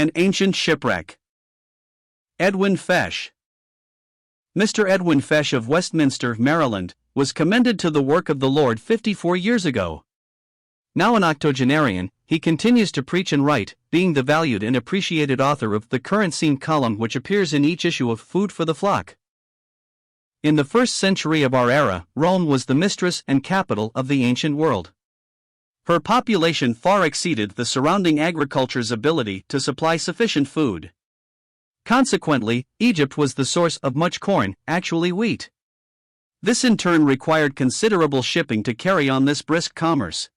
An ancient shipwreck. Edwin Fesche. Mr. Edwin Fesche of Westminster, Maryland, was commended to the work of the Lord 54 years ago. Now an octogenarian, he continues to preach and write, being the valued and appreciated author of the current scene column which appears in each issue of Food for the Flock. In the 1st century of our era, Rome was the mistress and capital of the ancient world. Her population far exceeded the surrounding agriculture's ability to supply sufficient food. Consequently, Egypt was the source of much corn, actually wheat. This in turn required considerable shipping to carry on this brisk commerce.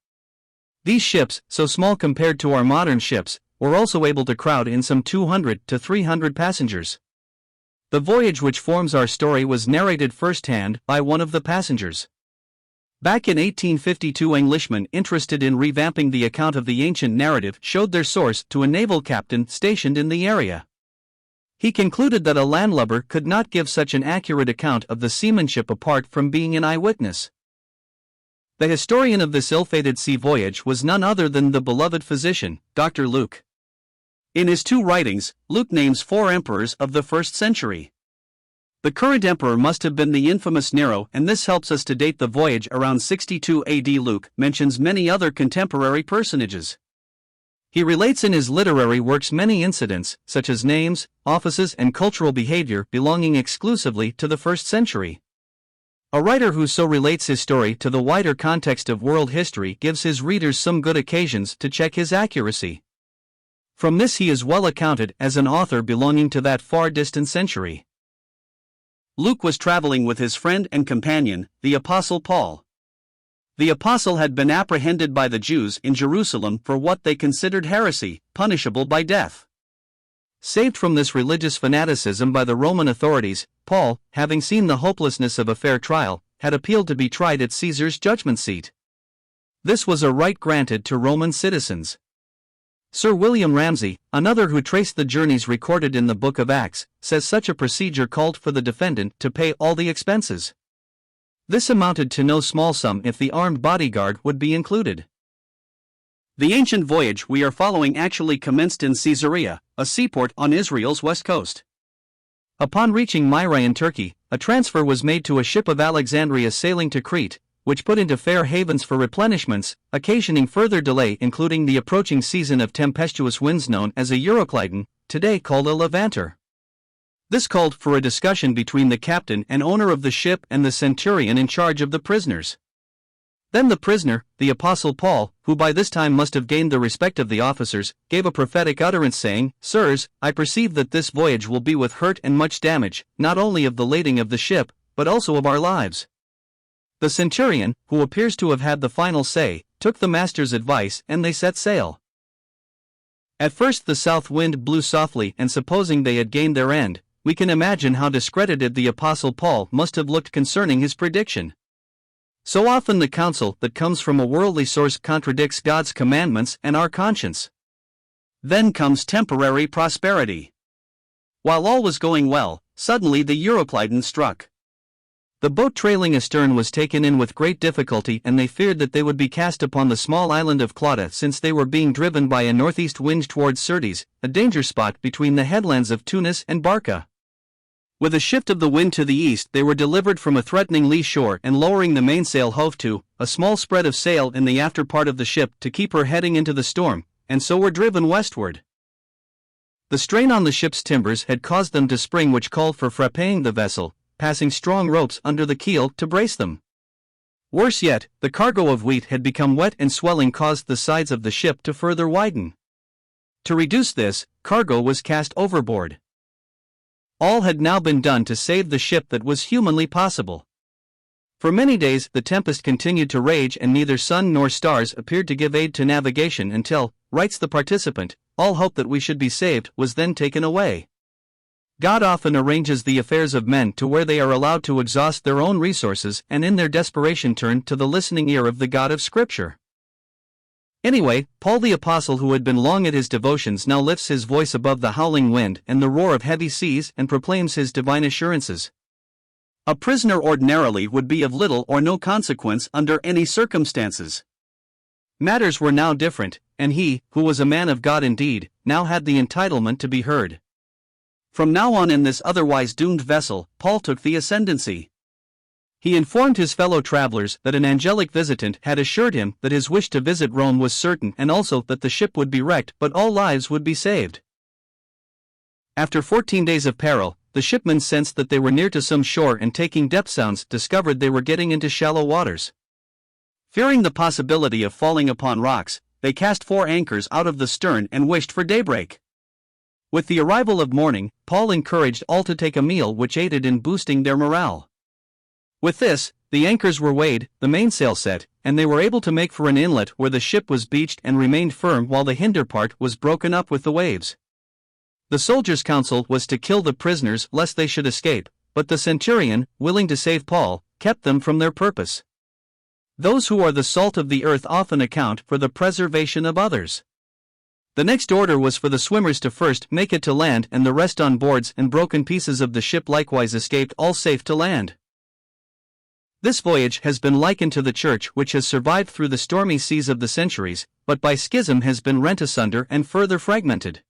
These ships, so small compared to our modern ships, were also able to crowd in some 200 to 300 passengers. The voyage which forms our story was narrated firsthand by one of the passengers. Back in 1852, Englishmen interested in revamping the account of the ancient narrative showed their source to a naval captain stationed in the area. He concluded that a landlubber could not give such an accurate account of the seamanship apart from being an eyewitness. The historian of this ill-fated sea voyage was none other than the beloved physician, Dr. Luke. In his 2 writings, Luke names 4 emperors of the 1st century. The current emperor must have been the infamous Nero, and this helps us to date the voyage around 62 AD. Luke mentions many other contemporary personages. He relates in his literary works many incidents, such as names, offices, and cultural behavior belonging exclusively to the 1st century. A writer who so relates his story to the wider context of world history gives his readers some good occasions to check his accuracy. From this he is well accounted as an author belonging to that far distant century. Luke was traveling with his friend and companion, the Apostle Paul. The apostle had been apprehended by the Jews in Jerusalem for what they considered heresy, punishable by death. Saved from this religious fanaticism by the Roman authorities, Paul, having seen the hopelessness of a fair trial, had appealed to be tried at Caesar's judgment seat. This was a right granted to Roman citizens. Sir William Ramsay, another who traced the journeys recorded in the Book of Acts, says such a procedure called for the defendant to pay all the expenses. This amounted to no small sum if the armed bodyguard would be included. The ancient voyage we are following actually commenced in Caesarea, a seaport on Israel's west coast. Upon reaching Myra in Turkey, a transfer was made to a ship of Alexandria sailing to Crete, which put into fair havens for replenishments, occasioning further delay, including the approaching season of tempestuous winds known as a Euroclydon, today called a levanter. This called for a discussion between the captain and owner of the ship and the centurion in charge of the prisoners. Then the prisoner, the Apostle Paul, who by this time must have gained the respect of the officers, gave a prophetic utterance saying, "Sirs, I perceive that this voyage will be with hurt and much damage, not only of the lading of the ship, but also of our lives." The centurion, who appears to have had the final say, took the master's advice and they set sail. At first the south wind blew softly, and supposing they had gained their end, we can imagine how discredited the Apostle Paul must have looked concerning his prediction. So often the counsel that comes from a worldly source contradicts God's commandments and our conscience. Then comes temporary prosperity. While all was going well, suddenly the Euroclydon struck. The boat trailing astern was taken in with great difficulty, and they feared that they would be cast upon the small island of Clauda, since they were being driven by a northeast wind towards Syrtis, a danger spot between the headlands of Tunis and Barca. With a shift of the wind to the east, they were delivered from a threatening lee shore, and lowering the mainsail hove to, a small spread of sail in the after part of the ship to keep her heading into the storm, and so were driven westward. The strain on the ship's timbers had caused them to spring, which called for frapping the vessel, passing strong ropes under the keel to brace them. Worse yet, the cargo of wheat had become wet, and swelling caused the sides of the ship to further widen. To reduce this, cargo was cast overboard. All had now been done to save the ship that was humanly possible. For many days the tempest continued to rage, and neither sun nor stars appeared to give aid to navigation until, writes the participant, all hope that we should be saved was then taken away. God often arranges the affairs of men to where they are allowed to exhaust their own resources, and in their desperation turn to the listening ear of the God of Scripture. Anyway, Paul the Apostle, who had been long at his devotions, now lifts his voice above the howling wind and the roar of heavy seas and proclaims his divine assurances. A prisoner ordinarily would be of little or no consequence under any circumstances. Matters were now different, and he, who was a man of God indeed, now had the entitlement to be heard. From now on in this otherwise doomed vessel, Paul took the ascendancy. He informed his fellow travelers that an angelic visitant had assured him that his wish to visit Rome was certain, and also that the ship would be wrecked but all lives would be saved. After 14 days of peril, the shipmen sensed that they were near to some shore, and taking depth sounds discovered they were getting into shallow waters. Fearing the possibility of falling upon rocks, they cast 4 anchors out of the stern and wished for daybreak. With the arrival of morning, Paul encouraged all to take a meal, which aided in boosting their morale. With this, the anchors were weighed, the mainsail set, and they were able to make for an inlet where the ship was beached and remained firm while the hinder part was broken up with the waves. The soldiers' counsel was to kill the prisoners lest they should escape, but the centurion, willing to save Paul, kept them from their purpose. Those who are the salt of the earth often account for the preservation of others. The next order was for the swimmers to first make it to land, and the rest on boards and broken pieces of the ship likewise escaped, all safe to land. This voyage has been likened to the church, which has survived through the stormy seas of the centuries, but by schism has been rent asunder and further fragmented.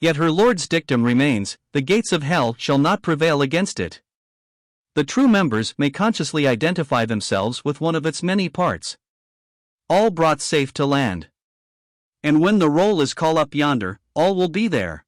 Yet her Lord's dictum remains, the gates of hell shall not prevail against it. The true members may consciously identify themselves with one of its many parts. All brought safe to land. And when the roll is called up yonder, all will be there.